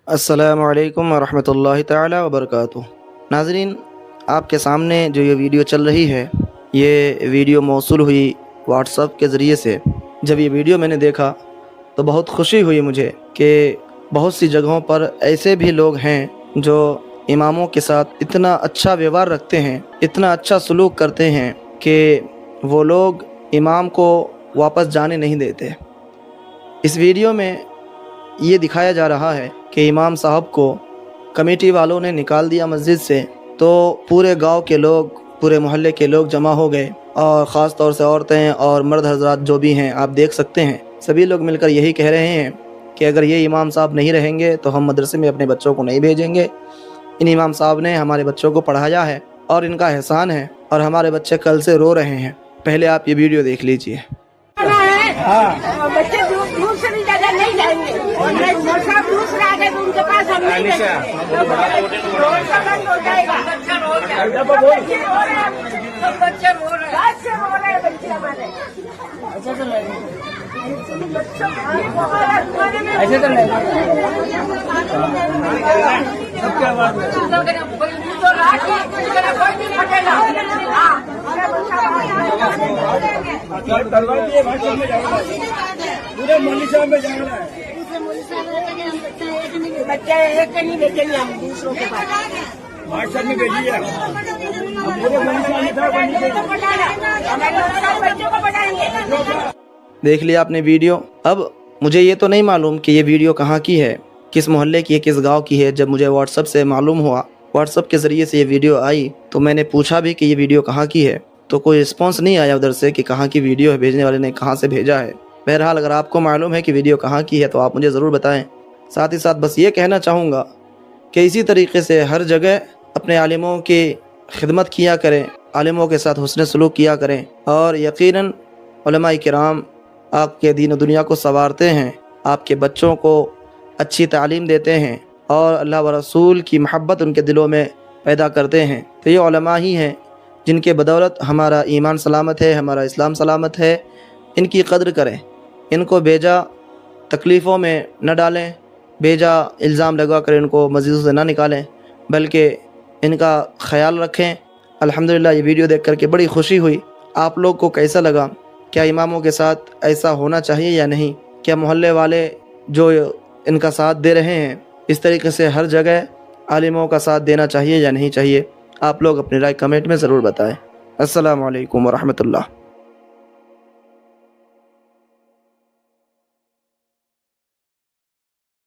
السلام علیکم ورحمۃ اللہ تعالی وبرکاتہ۔ ناظرین، آپ کے سامنے جو یہ ویڈیو چل رہی ہے، یہ ویڈیو موصول ہوئی واٹس ایپ کے ذریعے سے۔ جب یہ ویڈیو میں نے دیکھا تو بہت خوشی ہوئی مجھے کہ بہت سی جگہوں پر ایسے بھی لوگ ہیں جو اماموں کے ساتھ اتنا اچھا ویوہار رکھتے ہیں، اتنا اچھا سلوک کرتے ہیں کہ وہ لوگ امام کو واپس جانے نہیں دیتے۔ اس ویڈیو میں یہ دکھایا جا رہا ہے کہ امام صاحب کو کمیٹی والوں نے نکال دیا مسجد سے، تو پورے گاؤں کے لوگ، پورے محلے کے لوگ جمع ہو گئے، اور خاص طور سے عورتیں اور مرد حضرات جو بھی ہیں آپ دیکھ سکتے ہیں، سبھی لوگ مل کر یہی کہہ رہے ہیں کہ اگر یہ امام صاحب نہیں رہیں گے تو ہم مدرسے میں اپنے بچوں کو نہیں بھیجیں گے۔ ان امام صاحب نے ہمارے بچوں کو پڑھایا ہے اور ان کا احسان ہے، اور ہمارے بچے کل سے رو رہے ہیں۔ پہلے آپ یہ ویڈیو دیکھ لیجئے۔ بچے دوسری جگہ نہیں جائیں گے، صاحب دوسرا آ گئے تو ان کے پاس ہم نہیں جائیں گے، بند ہو جائے گا۔ بچے رو رہے ہیں، بچے رو رہے ہیں، بچے ہمارے ایسے تو نہیں، ایسے تو نہیں۔ پورے مولوی صاحب میں جانا ہے، بچے ایک کا نہیں بھیجیں گے ہم دوسروں کے پاس، ماشاء میں بھیجیے۔ پورے مولوی صاحب بچوں کو پڑھائیں گے۔ دیکھ لیا آپ نے ویڈیو۔ اب مجھے یہ تو نہیں معلوم کہ یہ ویڈیو کہاں کی ہے، کس محلے کی ہے، کس گاؤں کی ہے۔ جب مجھے واٹس ایپ سے معلوم ہوا، واٹس ایپ کے ذریعے سے یہ ویڈیو آئی، تو میں نے پوچھا بھی کہ یہ ویڈیو کہاں کی ہے، تو کوئی رسپانس نہیں آیا ادھر سے کہ کہاں کی ویڈیو ہے، بھیجنے والے نے کہاں سے بھیجا ہے۔ بہرحال اگر آپ کو معلوم ہے کہ ویڈیو کہاں کی ہے تو آپ مجھے ضرور بتائیں۔ ساتھ ہی ساتھ بس یہ کہنا چاہوں گا کہ اسی طریقے سے ہر جگہ اپنے عالموں کی خدمت کیا کریں، عالموں کے ساتھ حسن سلوک کیا کریں، اور یقیناً علماء کرام آپ کے دین و دنیا کو سنوارتے ہیں، آپ کے بچوں کو اچھی تعلیم دیتے ہیں، اور اللہ و رسول کی محبت ان کے دلوں میں پیدا کرتے ہیں۔ تو یہ علماء ہی ہیں جن کے بدولت ہمارا ایمان سلامت ہے، ہمارا اسلام سلامت ہے۔ ان کی قدر کریں، ان کو بیجا تکلیفوں میں نہ ڈالیں، بیجا الزام لگا کر ان کو مسجد سے نہ نکالیں، بلکہ ان کا خیال رکھیں۔ الحمدللہ یہ ویڈیو دیکھ کر کے بڑی خوشی ہوئی۔ آپ لوگ کو کیسا لگا؟ کیا اماموں کے ساتھ ایسا ہونا چاہیے یا نہیں؟ کیا محلے والے جو ان کا ساتھ دے رہے ہیں، اس طریقے سے ہر جگہ عالموں کا ساتھ دینا چاہیے یا نہیں چاہیے؟ آپ لوگ اپنی رائے کمنٹ میں ضرور بتائیں۔ السلام علیکم ورحمۃ اللہ۔